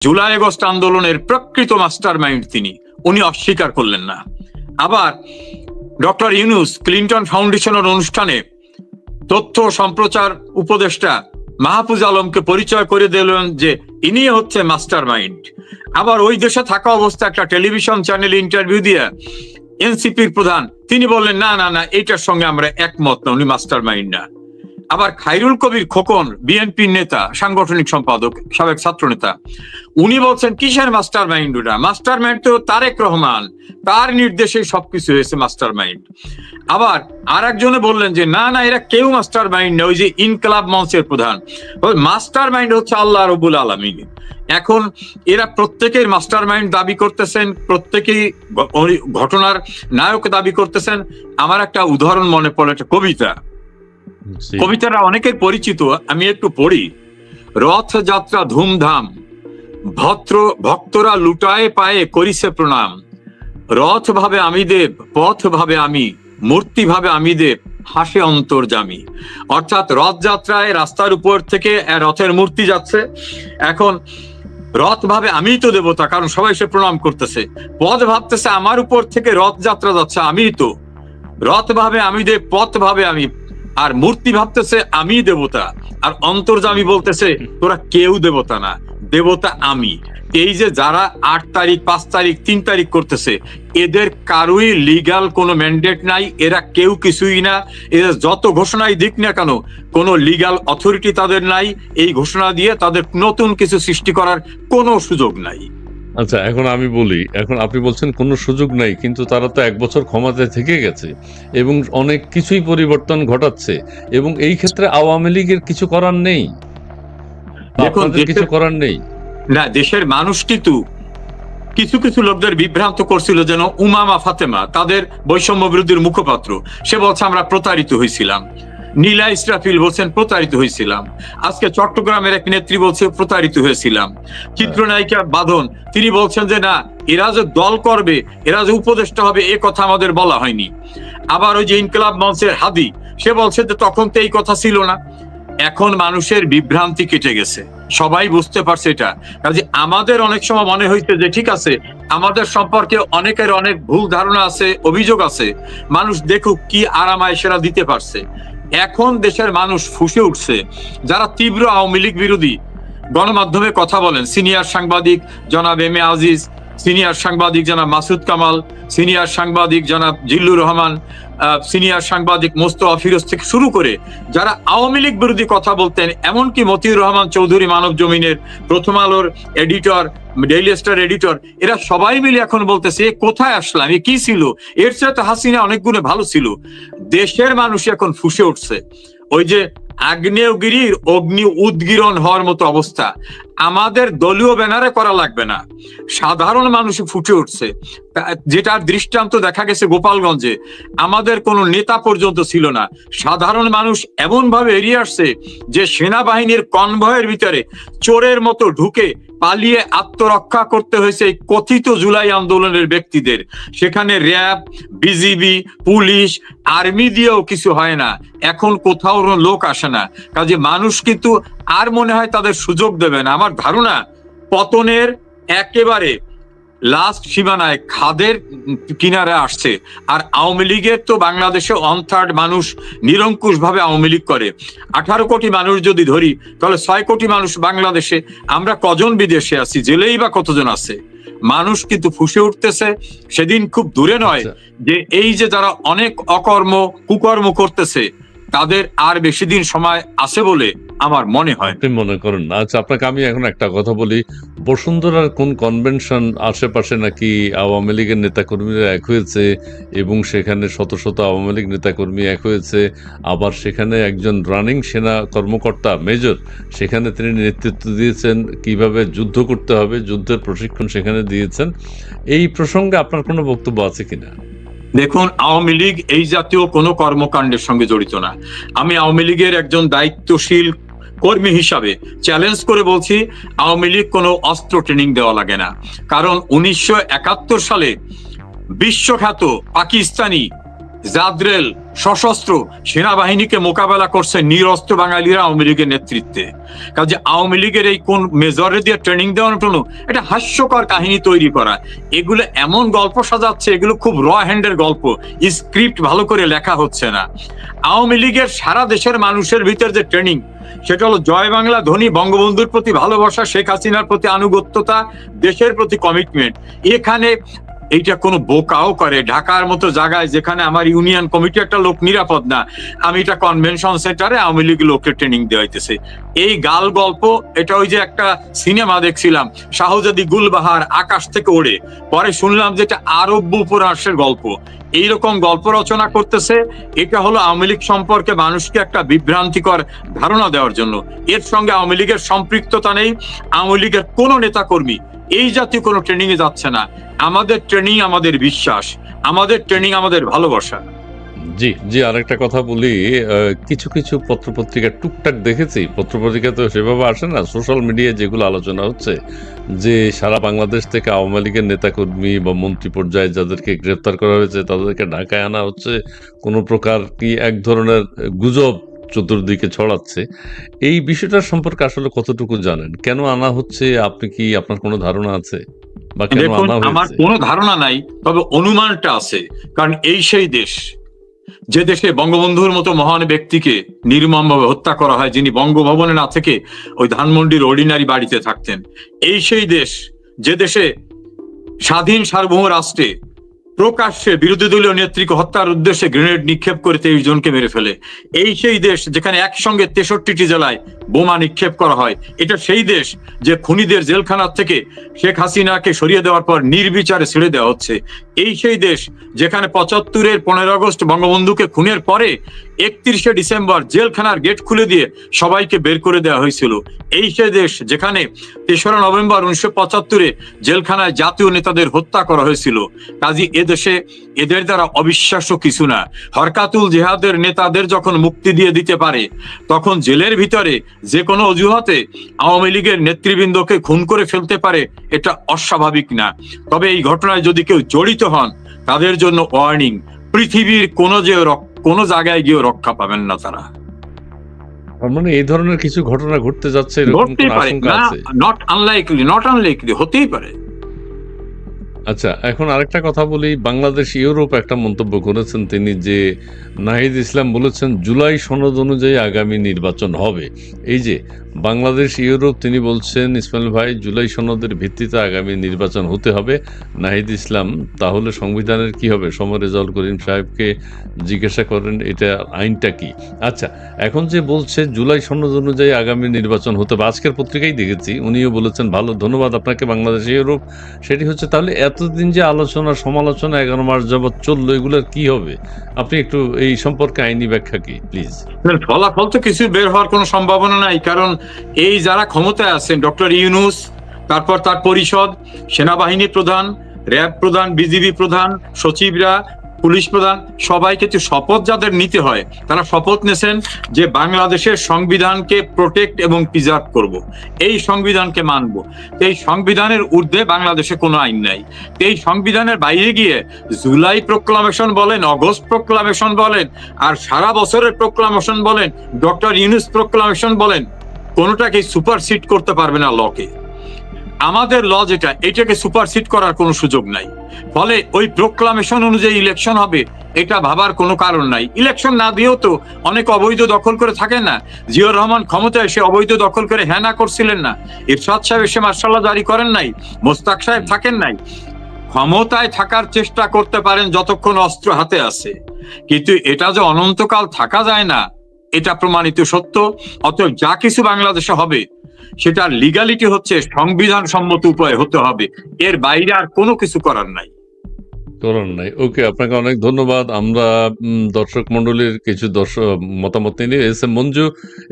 July August আন্দোলনের প্রকৃত master mind তিনি, উনি অস্বীকার করলেন না। আবার ডক্টর ইউনূস ক্লিন্টন ফাউন্ডেশনের অনুষ্ঠানে তথ্য সম্প্রচার উপদেষ্টা মাহফুজ আলমকে পরিচয় করে দিলেন যে ইনি হচ্ছে মাস্টার মাইন্ড। আবার ওই দেশে থাকা অবস্থায় একটা টেলিভিশন চ্যানেলে ইন্টারভিউ দিয়ে এনসিপির প্রধান তিনি বললেন না না না, এইটার সঙ্গে আমরা একমত না, উনি মাস্টার মাইন্ড না। আবার খায়রুল কবির খোকন, বিএনপির নেতা, সাংগঠনিক সম্পাদক, সাবেক ছাত্র নেতা, উনি বলছেন কিসের মাস্টার মাইন্ড? ওটা মাস্টার মাইন্ড তো তারেক রহমান, তার নির্দেশে সবকিছু হয়েছে মাস্টার মাইন্ড। আবার আর একজনে বললেন যে না না, এরা কেউ মাস্টার মাইন্ড না, ওই যে ইনকলাব মঞ্চের প্রধান। মাস্টার মাইন্ড হচ্ছে আল্লাহ রব্বুল আলামিন। এখন এরা প্রত্যেকের মাস্টার মাইন্ড দাবি করতেছেন, প্রত্যেকেই ঘটনার নায়ক দাবি করতেছেন। আমার একটা উদাহরণ মনে পড়ে, একটা কবিতা, কবিতাটা অনেকের পরিচিত, আমি একটু পড়ি। রথযাত্রা ধুমধাম, ভক্তরা লুটায়ে পায়ে করিছে প্রণাম। রথ ভাবে আমি দেব, পথ ভাবে আমি, মূর্তি ভাবে আমি দেব, হাসে অন্তর্যামী। অর্থাৎ রথযাত্রায় রাস্তার উপর থেকে রথের মূর্তি যাচ্ছে, এখন রথ ভাবে আমি তো দেবতা, কারণ সবাই সে প্রণাম করতেছে। পথ ভাবতেছে আমার উপর থেকে রথযাত্রা যাচ্ছে, আমি তো। রথ ভাবে আমি দেব, পথ ভাবে আমি, আর মূর্তি ভাবতেছে আমি দেবতা, আর অন্তর্যামী বলতেছে তোরা কেউ দেবতা না, দেবতা আমি। এই যে যারা 8 তারিখ, 5 তারিখ, 3 তারিখ করতেছে, এদের কারোই লিগাল কোনো ম্যান্ডেট নাই, এরা কেউ কিছুই না। এদের যত ঘোষণাই দিক না কেন, কোনো লিগাল অথরিটি তাদের নাই। এই ঘোষণা দিয়ে তাদের নতুন কিছু সৃষ্টি করার কোনো সুযোগ নাই। আচ্ছা, এখন আমি বলি, এখন আপনি বলছেন কোনো সুযোগ নাই, কিন্তু তারা তো 1 বছর ক্ষমতায় থেকে গেছে এবং অনেক কিছুই পরিবর্তন ঘটাচ্ছে, এবং এই ক্ষেত্রে আওয়ামী লীগের কিছু করার নেই, আপনাদের কিছু করার নেই না। দেশের মানুষ কিন্তু কিছু কিছু লোকদের বিভ্রান্ত করছিল, যেন উমামা ফাতেমা তাদের বৈষম্য বিরোধীর মুখপাত্র, সে বলছে আমরা প্রতারিত হয়েছিলাম। নীলা ইসরাফিল বলছেন প্রতারিত হয়েছিলাম। আজকে চট্টগ্রামের এক নেত্রী বলছে প্রতারিত হয়েছিলাম। চিত্রনায়িকা বাঁধন তিনি বলছেন যে না, এরা যে দল করবে, এরা যে উপদেষ্টা হবে, এ কথা আমাদের বলা হয়নি। আবার ওই যে ইনকলাব মঞ্চের হাদি, সে বলছে যে তখন তো এই কথা ছিল না। এখন মানুষের বিভ্রান্তি কেটে গেছে, সবাই বুঝতে পারছে এটা। কাজে আমাদের অনেক সময় মনে হইছে যে ঠিক আছে, আমাদের সম্পর্কে অনেকের অনেক ভুল ধারণা আছে, অভিযোগ আছে, মানুষ দেখুক কি আরামায় সেরা দিতে পারছে। এখন দেশের মানুষ ফুঁসে উঠছে। যারা তীব্র আওয়ামী লীগ বিরোধী গণমাধ্যমে কথা বলেন, সিনিয়র সাংবাদিক জনাব এম এ আজিজ, সিনিয়র সাংবাদিক জনাব মাসুদ কামাল, সিনিয়র সাংবাদিক জনাব জিল্লুর রহমান, সিনিয়র সাংবাদিক মোস্তফা ফিরোজ থেকে শুরু করে যারা আওয়ামী লীগ বিরোধী কথা বলতেন, এমনকি মতিউর রহমান চৌধুরী মানব জমিনের, প্রথম আলোর এডিটর, ডেইলি স্টার এডিটর, এরা সবাই মিলে এখন বলতেছে কোথায় আসলাম, এ কি ছিল, এর চেয়ে তো হাসিনা অনেক গুণে ভালো ছিল। দেশের মানুষ এখন ফুঁসে উঠছে। ওই যে আগ্নেয়গিরির অগ্নি উদ্গীরণ হওয়ার মতো অবস্থা। আমাদের দলীয় ব্যানারে করা লাগবে না, সাধারণ মানুষ ফুটে উঠছে। যেটার দৃষ্টান্ত দেখা গেছে গোপালগঞ্জে, আমাদের কোনো নেতা পর্যন্ত ছিল না, সাধারণ মানুষ এমন ভাবে এড়িয়ে আসছে যে সেনাবাহিনীর কনভয়ের ভিতরে চোরের মতো ঢুকে পালিয়ে আত্মরক্ষা করতে হয়েছে এই কথিত জুলাই আন্দোলনের ব্যক্তিদের। সেখানে র্যাব, বিজিবি, পুলিশ, আর্মি দিয়েও কিছু হয় না, এখন কোথাও লোক আসে না। কাজে মানুষ কিন্তু আর মনে হয় তাদের সুযোগ দেবে না। আমার ধারণা পতনের একেবারে লাস্ট সীমানায়, খাদের কিনারে আসছে। আর আওয়ামী লীগের তো বাংলাদেশে 1/3 মানুষ নিরঙ্কুশ ভাবে আওয়ামী লীগ করে। 18 কোটি মানুষ যদি ধরি, তাহলে 6 কোটি মানুষ বাংলাদেশে, আমরা কজন বিদেশে আছি, জেলেই বা কতজন আছে। মানুষ কিন্তু ফুঁসে উঠতেছে। সেদিন খুব দূরে নয় যে এই যে যারা অনেক অকর্ম কুকর্ম করতেছে, তাদের আর বেশি দিন সময় আছে বলে আমার মনে হয়। আপনি মনে করেন না? আচ্ছা, আপনাকে আমি এখন একটা কথা বলি, বসুন্ধরার কোন কনভেনশন আশেপাশে নাকি আওয়ামী লীগের নেতাকর্মীরা এক হয়েছে এবং সেখানে শত শত আওয়ামী লীগ নেতাকর্মী এক হয়েছে। আবার সেখানে একজন রানিং সেনা কর্মকর্তা মেজর, সেখানে তিনি নেতৃত্ব দিয়েছেন কিভাবে যুদ্ধ করতে হবে, যুদ্ধের প্রশিক্ষণ সেখানে দিয়েছেন। এই প্রসঙ্গে আপনার কোনো বক্তব্য আছে কিনা? দেখুন, আওয়ামী লীগ এই জাতীয় কোনো কর্মকাণ্ডের সঙ্গে জড়িত না। আমি আওয়ামী লীগের একজন দায়িত্বশীল কর্মী হিসাবে চ্যালেঞ্জ করে বলছি, আওয়ামী লীগ কোনো অস্ত্র ট্রেনিং দেওয়া লাগে না। কারণ 1971 সালে বিশ্বখ্যাত পাকিস্তানি জাদ্রেল সশস্ত্র সেনাবাহিনীকে মোকাবেলা করছে নিরস্ত্র বাঙালিরা আওয়ামী লীগের নেতৃত্বে। কাজে আওয়ামী লীগের এই কোন মেজরে দিয়ে ট্রেনিং দেওয়ার জন্য এটা হাস্যকর কাহিনী তৈরি করা, এগুলো এমন গল্প সাজাচ্ছে, এগুলো খুব র হ্যান্ডের গল্প, স্ক্রিপ্ট ভালো করে লেখা হচ্ছে না। আওয়ামী লীগের সারা দেশের মানুষের ভিতর যে ট্রেনিং, সেটা হলো জয় বাংলা ধ্বনি, বঙ্গবন্ধুর প্রতি ভালোবাসা, শেখ হাসিনার প্রতি আনুগত্যতা, দেশের প্রতি কমিটমেন্ট। এখানে এইটা কোনো বোকাও করে, ঢাকার মতো জায়গায় যেখানে আমার ইউনিয়ন কমিটি একটা লোক নিরাপদ না, আমি এটা কনভেনশন সেন্টারে আওয়ামী লীগ লোককে ট্রেনিং দেওয়াইতেছে। এই গাল গল্প, এটা ওই যে একটা সিনেমা দেখছিলাম শাহজাদি গুলবাহার আকাশ থেকে ওড়ে, পরে শুনলাম যে এটা আরব্য উপন্যাসের গল্প। এইরকম গল্প রচনা করতেছে। এটা হলো আওয়ামী লীগ সম্পর্কে মানুষকে একটা বিভ্রান্তিকর ধারণা দেওয়ার জন্য। এর সঙ্গে আওয়ামী লীগের সম্পৃক্ততা নেই। আওয়ামী লীগের কোনো নেতা কর্মী এই জাতীয় কোনো ট্রেনিং এ যাচ্ছে না। আমাদের ট্রেনিং আমাদের বিশ্বাস, আমাদের ট্রেনিং আমাদের ভালোবাসা। জি জি, আরেকটা কথা বলি, কিছু কিছু পত্রপত্রিকা টুকটাক দেখেছি, পত্রপত্রিকা তো সেভাবে আসে না, সোশ্যাল মিডিয়ায় যেগুলো আলোচনা হচ্ছে যে সারা বাংলাদেশ থেকে আওয়ামী লীগের নেতাকর্মী বা মন্ত্রী পর্যায়ে যাদেরকে গ্রেপ্তার করা হয়েছে তাদেরকে ঢাকায় আনা হচ্ছে, কোনো প্রকার কি এক ধরনের গুজব চতুর্দিকে ছড়াচ্ছে। এই বিষয়টার সম্পর্কে আসলে কতটুকু জানেন? কেন আনা হচ্ছে, আপনি কি, আপনার কোনো ধারণা আছে বা কেন দেখুন, আনা আমার হয়েছে? কোনো ধারণা নাই, তবে অনুমানটা আছে। কারণ এই সেই দেশ যে দেশে বঙ্গবন্ধুর মতো মহান ব্যক্তিকে নির্মমভাবে হত্যা করা হয়, যিনি বঙ্গভবনে না থেকে ওই ধানমন্ডির অর্ডিনারি বাড়িতে থাকতেন। এই সেই দেশ যে দেশে স্বাধীন সার্বভৌম রাষ্ট্রে প্রকাশ্যে বিরোধী দলীয় নেত্রীকে হত্যার উদ্দেশ্যে গ্রেনেড নিক্ষেপ করে 23 জনকে মেরে ফেলে। এই সেই দেশ যেখানে একসঙ্গে 63টি জেলায় বোমা নিক্ষেপ করা হয়। এটা সেই দেশ যে খুনিদের জেলখানার থেকে শেখ হাসিনাকে সরিয়ে দেওয়ার পর নির্বিচারে ছেড়ে দেওয়া হচ্ছে। এই সেই দেশ যেখানে 75-এর 15 আগস্ট বঙ্গবন্ধুকে খুনের পরে 31শে ডিসেম্বর জেলখানার গেট খুলে দিয়ে সবাইকে বের করে দেওয়া হয়েছিল। এই সেই দেশ যেখানে 3রা নভেম্বর 1975-এ জেলখানায় জাতীয় নেতাদের হত্যা করা হয়েছিল। কাজী এদেশে এদের দ্বারা অবিশ্বাস্য কিছু না। হরকাতুল জিহাদের নেতাদের যখন মুক্তি দিয়ে দিতে পারে, তখন জেলের ভিতরে যে কোনো অজুহাতে আওয়ামী লীগের নেতৃবৃন্দকে খুন করে ফেলতে পারে, এটা অস্বাভাবিক না। তবে এই ঘটনায় যদি কেউ জড়িত হন, তাদের জন্য ওয়ার্নিং, পৃথিবীর কোনো জায়গায় গিয়ে রক্ষা পাবেন না তারা। মানে এই ধরনের কিছু ঘটনা ঘটতে যাচ্ছে, এরকম ঘটতেই কোনো পারে, আশঙ্কা আছে? নট আনলাইকলি হতেই পারে। আচ্ছা, এখন আরেকটা কথা বলি, বাংলাদেশ ইউরোপ একটা মন্তব্য করেছেন তিনি, যে নাহিদ ইসলাম বলেছেন জুলাই সনদ অনুযায়ী আগামী নির্বাচন হবে। এই যে বাংলাদেশ ইউরোপ, তিনি বলছেন ইসমাইল ভাই জুলাই সনদের ভিত্তিতে আগামী নির্বাচন হতে হবে। নাহিদ ইসলাম, তাহলে সংবিধানের কি হবে? সমর রেজাউল করিম সাহেবকে জিজ্ঞাসা করেন এটা আইনটা কি। আচ্ছা, এখন যে বলছে জুলাই সনদ অনুযায়ী আগামী নির্বাচন হতে হবে, আজকের পত্রিকায় দেখেছি উনিও বলেছেন, ভালো, ধন্যবাদ আপনাকে বাংলাদেশ ইউরোপ। সেটি হচ্ছে, তাহলে এতদিন যে আলোচনা সমালোচনা 11 মাস যাবৎ চললো, এগুলোর কি হবে? আপনি একটু এই সম্পর্কে আইনি ব্যাখ্যা কি প্লিজ? ফলাফল তো কিছু বের হওয়ার কোনো সম্ভাবনা নাই, কারণ এই যারা ক্ষমতায় আছেন, ডক্টর ইউনূস, তারপর তার পরিষদ, সেনাবাহিনী প্রধান, র্যাব প্রধান, বিজিবি প্রধান, সচিবরা, পুলিশ প্রধান, সবাইকে তো শপথ যাদের নিতে হয়, তারা শপথ নেছেন যে বাংলাদেশের সংবিধানকে প্রোটেক্ট এবং প্রিজার্ভ করব, এই সংবিধানকে মানব। এই সংবিধানের ঊর্ধ্বে বাংলাদেশে কোনো আইন নাই। এই সংবিধানের বাইরে গিয়ে জুলাই প্রোক্লামেশন বলেন, অগস্ট প্রোক্লামেশন বলেন, আর সারা বছরের প্রোক্লামেশন বলেন, ডক্টর ইউনূস প্রোক্লামেশন বলেন, কোনোটাকে সুপারসিড করতে পারবে না লকে। আমাদের ল যেটা, এটাকে সুপারসিড করার কোনো সুযোগ নাই। ফলে ওই প্রোক্লামেশন অনুযায়ী ইলেকশন হবে, এটা ভাবার কোনো কারণ নাই। ইলেকশন না দিয়েও তো অনেক অবৈধ দখল করে থাকেন না। জিয়াউর রহমান ক্ষমতায় এসে অবৈধ দখল করে হ্যানা করছিলেন না, এরশাদ সাহেব এসে মার্শাল্লাহ জারি করেন নাই, মোস্তাক সাহেব থাকেন নাই। ক্ষমতায় থাকার চেষ্টা করতে পারেন যতক্ষণ অস্ত্র হাতে আছে, কিন্তু এটা যে অনন্তকাল থাকা যায় না, এটা প্রমাণিত সত্য। অতএব যা কিছু বাংলাদেশে হবে, সেটা লিগালিটি হচ্ছে সংবিধান সম্মত উপায়ে হতে হবে, এর বাইরে আর কোনো কিছু করার নাই। ওকে, আপনাকে অনেক ধন্যবাদ। আমরা দর্শক মন্ডলীর কিছু মতামত নিয়ে এস এম মঞ্জু,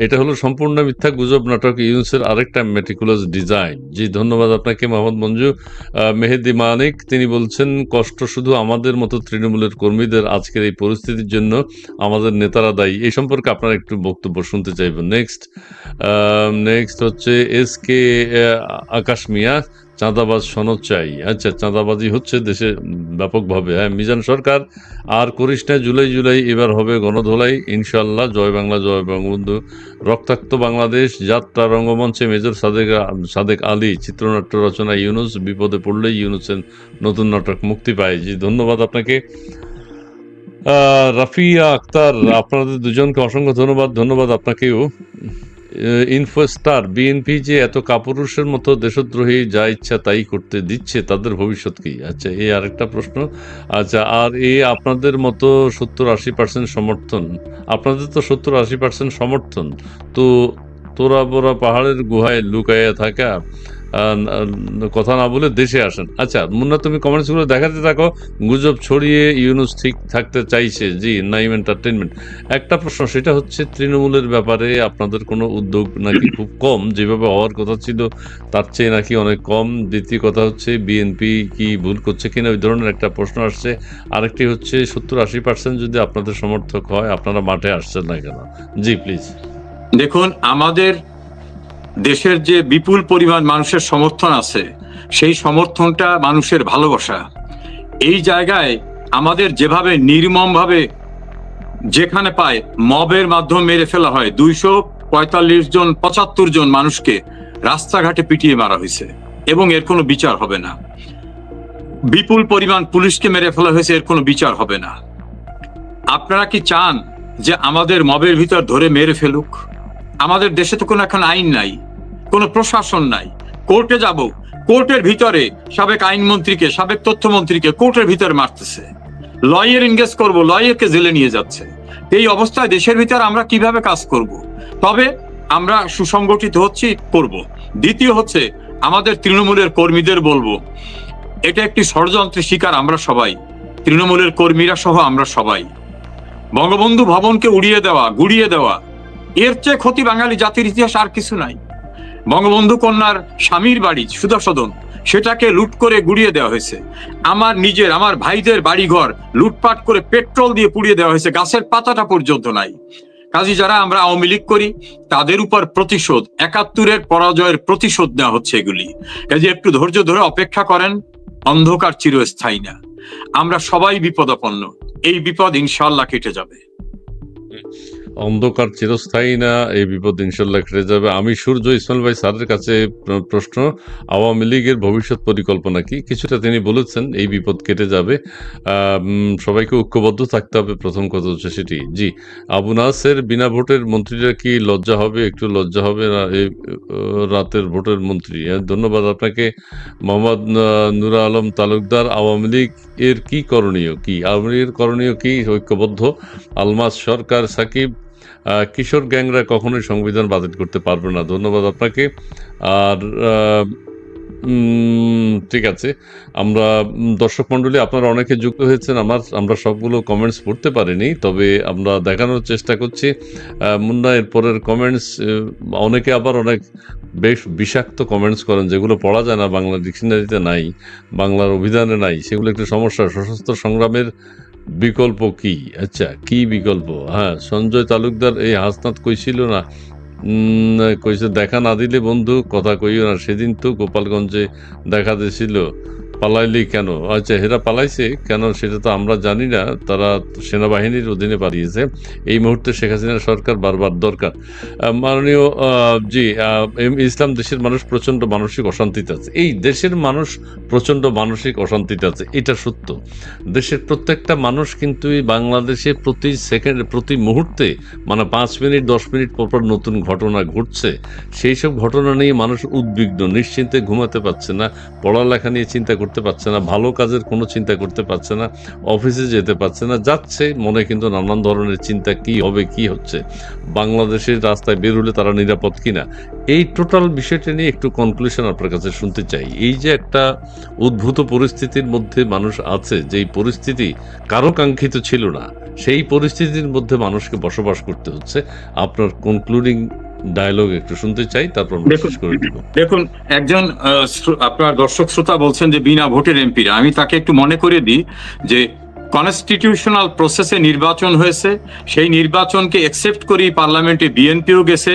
এটা হলো সম্পূর্ণ মিথ্যা গুজব নাটক ইউনূসের আরেকটা মেটিকুলাস ডিজাইন। জি, ধন্যবাদ আপনাকে মোহাম্মদ মঞ্জু। মেহেদি মানিক, তিনি বলছেন কষ্ট শুধু আমাদের মতো তৃণমূলের কর্মীদের, আজকের এই পরিস্থিতির জন্য আমাদের নেতারা দায়ী। এই সম্পর্কে আপনার একটু বক্তব্য শুনতে চাইবেন। নেক্সট হচ্ছে এস কে আকাশ মিয়া, চাঁদাবাজ সনদ চাই। আচ্ছা, চাঁদাবাজি হচ্ছে দেশে ব্যাপকভাবে। হ্যাঁ, মিজান সরকার আর করিস না, জুলাই জুলাই এবার হবে গণধোলাই ইনশাল্লাহ। জয় বাংলা, জয় বঙ্গবন্ধু। রক্তাক্ত বাংলাদেশ যাত্রা রঙ্গমঞ্চে মেজর সাদেক আলী, চিত্রনাট্য রচনা ইউনুস, বিপদে পড়লেই ইউনুসের নতুন নাটক মুক্তি পায়। জি, ধন্যবাদ আপনাকে। রাফিয়া আক্তার, আপনাদের দুজনকে অসংখ্য ধন্যবাদ। ধন্যবাদ আপনাকেও। ইনফোস্টার, বিএনপি যে এত কাপুরুষের মতো দেশদ্রোহী যা ইচ্ছা তাই করতে দিচ্ছে, তাদের ভবিষ্যৎ কি? আচ্ছা, এই আরেকটা প্রশ্ন। আচ্ছা, আর আপনাদের মতো 70-80% সমর্থন, আপনাদের তো 70-80% সমর্থন, তো তোরা বোরা পাহাড়ের গুহায় লুকাইয়া থাকা কথা না বলে দেশে আসেন। আচ্ছা মুন্না, তুমি কমেন্টস গুলো দেখাতে থাকো। গুজব ছড়িয়ে ইউনুস ঠিক থাকতে চাইছে। জি, নাইম এন্টারটেনমেন্ট। একটা প্রশ্ন, সেটা হচ্ছে তৃণমূলের ব্যাপারে আপনাদের কোনো উদ্যোগ নাকি খুব কম, যেভাবে হওয়ার কথা ছিল তার চেয়ে নাকি অনেক কম। দ্বিতীয় কথা হচ্ছে বিএনপি কি ভুল করছে কিনা, ওই ধরনের একটা প্রশ্ন আসছে। আরেকটি হচ্ছে 70-80% যদি আপনাদের সমর্থক হয়, আপনারা মাঠে আসছেন না কেন? জি প্লিজ। দেখুন, আমাদের দেশের যে বিপুল পরিমাণ মানুষের সমর্থন আছে, সেই সমর্থনটা মানুষের ভালোবাসা। এই জায়গায় আমাদের যেভাবে নির্মমভাবে যেখানে পায় মবের মাধ্যমে মেরে ফেলা হয়, 245 জন 75 জন মানুষকে রাস্তাঘাটে পিটিয়ে মারা হয়েছে এবং এর কোনো বিচার হবে না। বিপুল পরিমাণ পুলিশকে মেরে ফেলা হয়েছে, এর কোনো বিচার হবে না। আপনারা কি চান যে আমাদের মবের ভিতর ধরে মেরে ফেলুক? আমাদের দেশে তো কোনো এখন আইন নাই, কোনো প্রশাসন নাই। কোর্টে যাব, কোর্টের ভিতরে সাবেক আইনমন্ত্রীকে, সাবেক তথ্যমন্ত্রীকে কোর্টের ভিতরে মারতেছে। লয়ার এনগেজ করবো, লয়ারকে জেলে নিয়ে যাচ্ছে। এই অবস্থায় দেশের ভিতরে আমরা কিভাবে কাজ করব? তবে আমরা সুসংগঠিত হচ্ছি, করব। দ্বিতীয় হচ্ছে, আমাদের তৃণমূলের কর্মীদের বলবো, এটা একটি ষড়যন্ত্রের শিকার আমরা সবাই, তৃণমূলের কর্মীরা সহ আমরা সবাই। বঙ্গবন্ধু ভবনকে উড়িয়ে দেওয়া, গুড়িয়ে দেওয়া, এর চেয়ে ক্ষতি বাঙালি জাতির ইতিহাস আর কিছু নাই। বঙ্গবন্ধু কন্যার স্বামীর বাড়ি সুধাসদন, সেটাকে লুট করে গুড়িয়ে দেওয়া হয়েছে। আমার ভাইদের বাড়িঘর লুটপাট করে পেট্রোল দিয়ে পুড়িয়ে দেওয়া হয়েছে, গাছের পাতাটা পর্যন্ত নাই। কাজী যারা আমরা আওয়ামী লীগ করি, তাদের উপর প্রতিশোধ, 71-এর পরাজয়ের প্রতিশোধ নেওয়া হচ্ছে এগুলি। কাজে একটু ধৈর্য ধরে অপেক্ষা করেন, অন্ধকার চিরস্থায়ী না। আমরা সবাই বিপদাপন্ন, এই বিপদ ইনশাআল্লাহ কেটে যাবে। অন্ধকার চিরস্থায়ী না, এই বিপদ ইনশাল্লাহ কেটে যাবে। আমি সূর্য ইসমাইল ভাই স্যারের কাছে প্রশ্ন, আওয়ামী লীগের ভবিষ্যৎ পরিকল্পনা কি? কিছুটা তিনি বলেছেন এই বিপদ কেটে যাবে, সবাইকে ঐক্যবদ্ধ থাকতে হবে, প্রথম কথা হচ্ছে সেটি। জি, আবু নাসের, বিনা ভোটের মন্ত্রীরা কি লজ্জা হবে? একটু লজ্জা হবে না এই রাতের ভোটের মন্ত্রী? ধন্যবাদ আপনাকে। মোহাম্মদ নুরা আলম তালুকদার, আওয়ামী লীগ এর কি করণীয়? কি আওয়ামী লীগের করণীয় কি? ঐক্যবদ্ধ। আলমাস সরকার, সাকিব, কিশোর গ্যাংরা কখনোই সংবিধান বাতিল করতে পারবে না। ধন্যবাদ আপনাকে। আর ঠিক আছে, আমরা দর্শক মন্ডলী আপনারা অনেকে যুক্ত হয়েছেন, আমরা সবগুলো কমেন্টস পড়তে পারিনি, তবে আমরা দেখানোর চেষ্টা করছি। মুন্না, এর পরের কমেন্টস, অনেকে আবার অনেক বেশ বিষাক্ত কমেন্টস করেন, যেগুলো পড়া যায় না, বাংলা ডিকশনারিতে নাই, বাংলার অভিধানে নাই, সেগুলো একটু সমস্যা। সশস্ত্র সংগ্রামের বিকল্প কি? আচ্ছা, কি বিকল্প? হ্যাঁ, সঞ্জয় তালুকদার, এই হাসনাত কইছিল না, কইছে দেখা না দিলে বন্ধু কথা কইও না, সেদিন তো গোপালগঞ্জে দেখা দিয়েছিল, পালাইলি কেন? আচ্ছা, এরা পালাইছে কেন সেটা তো আমরা জানি না, তারা সেনাবাহিনীর অধীনে পালিয়েছে। এই মুহূর্তে শেখ হাসিনা সরকার বারবার দরকার। মাননীয় জি ইসলাম, দেশের মানুষ প্রচণ্ড মানসিক অশান্তিতে আছে। এই দেশের মানুষ প্রচণ্ড মানসিক অশান্তিতে আছে, এটা সত্য। দেশের প্রত্যেকটা মানুষ কিন্তু এই বাংলাদেশে প্রতি সেকেন্ড, প্রতি মুহূর্তে, মানে 5 মিনিট 10 মিনিট পর নতুন ঘটনা ঘটছে। সেই সব ঘটনা নিয়ে মানুষ উদ্বিগ্ন, নিশ্চিন্তে ঘুমাতে পারছে না, পড়ালেখা নিয়ে চিন্তা করতে পারছে না, ভালো কাজের কোনো চিন্তা করতে পারছে না, অফিসে যেতে পারছে না, যাচ্ছে মনে কিন্তু নানান ধরনের চিন্তা, কি হবে, কি হচ্ছে, বাংলাদেশের রাস্তায় বের হলে তারা নিরাপদ কিনা। এই টোটাল বিষয়টা নিয়ে একটু কনক্লুশন আপনার কাছে শুনতে চাই। এই যে একটা উদ্ভূত পরিস্থিতির মধ্যে মানুষ আছে, যেই পরিস্থিতি কারো কাঙ্ক্ষিত ছিল না, সেই পরিস্থিতির মধ্যে মানুষকে বসবাস করতে হচ্ছে। আপনার কনক্লুডিং ডায়লগ একটু শুনতে চাই, তারপর শেষ করে দিব। দেখুন, একজন আপনার দর্শক শ্রোতা বলছেন যে বিনা ভোটের এমপিরা, আমি তাকে একটু মনে করে দিই যে কনস্টিটিউশনাল প্রসেসে নির্বাচন হয়েছে, সেই নির্বাচনকে একসেপ্ট করেই পার্লামেন্টে বিএনপিও গেছে,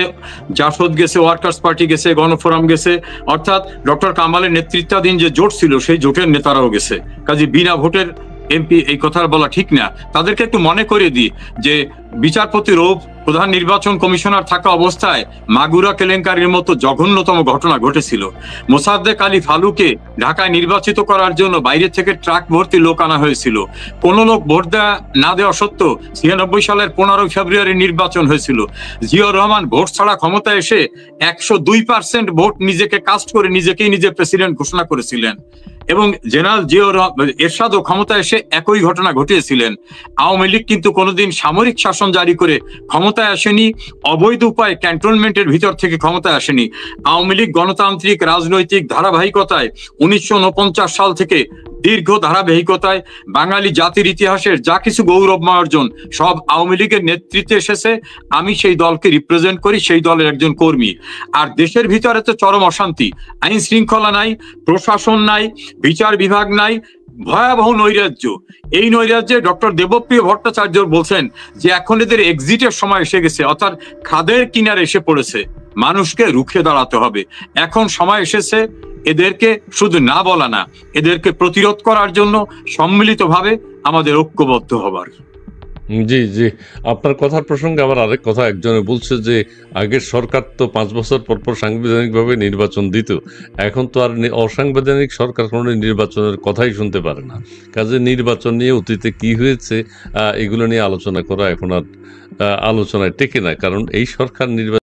জাসদ গেছে, ওয়ার্কার্স পার্টি গেছে, গণফোরাম গেছে, অর্থাৎ ডক্টর কামালের নেতৃত্বাধীন যে জোট ছিল সেই জোটের নেতারাও গেছে। কাজে বিনা ভোটের এমপি এই কথা বলা ঠিক না। তাদেরকে একটু মনে করে দিই যে বিচারপতি রৌফ প্রধান নির্বাচন কমিশনার থাকা অবস্থায় মাগুরা কেলেঙ্কারির মতো জঘন্যতম ঘটনা ঘটেছিল। মোসাদ্দেক আলী ফালুকে ঢাকায় নির্বাচিত করার জন্য বাইরে থেকে ট্রাক ভর্তি লোক আনা হয়েছিল। কোন লোক ভোট না দেওয়া সত্ত্বেও 96 সালের 15 ফেব্রুয়ারি নির্বাচন হয়েছিল। জিয়াউর রহমান ভোট ছাড়া ক্ষমতায় এসে 102% ভোট নিজেকে কাস্ট করে নিজে প্রেসিডেন্ট ঘোষণা করেছিলেন, এবং জেনারেল জিয়াউর এরশাদও ক্ষমতা এসে একই ঘটনা ঘটিয়েছিলেন। আওয়ামী লীগ কিন্তু কোনোদিন সামরিক শাসন জারি করে ক্ষমতায় আসেনি, অবৈধ উপায়ে ক্যান্টনমেন্টের ভিতর থেকে ক্ষমতায় আসেনি। আওয়ামী লীগ গণতান্ত্রিক রাজনৈতিক ধারাবাহিকতায় 1949 সাল থেকে দীর্ঘ ধারাবাহিকতায় বাঙালি জাতির ইতিহাসের যা কিছু গৌরবময় অর্জন সব আওয়ামী লীগের নেতৃত্বে এসেছে। আমি সেই দলকে রিপ্রেজেন্ট করি, সেই দলের একজন কর্মী। আর দেশের ভিতরে তো চরম অশান্তি, আইন শৃঙ্খলা নাই, প্রশাসন নাই, বিচার বিভাগ নাই, ভয়াবহ নৈরাজ্য। এই নৈরাজ্যে ডক্টর দেবপ্রিয় ভট্টাচার্য বলছেন যে এখন এদের এক্সিটের সময় এসে গেছে, অর্থাৎ খাদের কিনারে এসে পড়েছে, মানুষকে রুখে দাঁড়াতে হবে। এখন সময় এসেছে এদেরকে শুধু না বলা না, এদেরকে প্রতিরোধ করার জন্য সম্মিলিতভাবে আমাদের ঐক্যবদ্ধ হবার। জি জি, আপনার কথার প্রসঙ্গে আবার আরেক কথা একজনে বলছে যে আগের সরকার তো 5 বছর পর পর সাংবিধানিকভাবে নির্বাচন দিত, এখন তো আর অসাংবিধানিক সরকার কোনো নির্বাচনের কথাই শুনতে পারে না। কাজে নির্বাচন নিয়ে অতীতে কি হয়েছে এগুলো নিয়ে আলোচনা করা এখন আর আলোচনায় টেকে না, কারণ এই সরকার নির্বাচন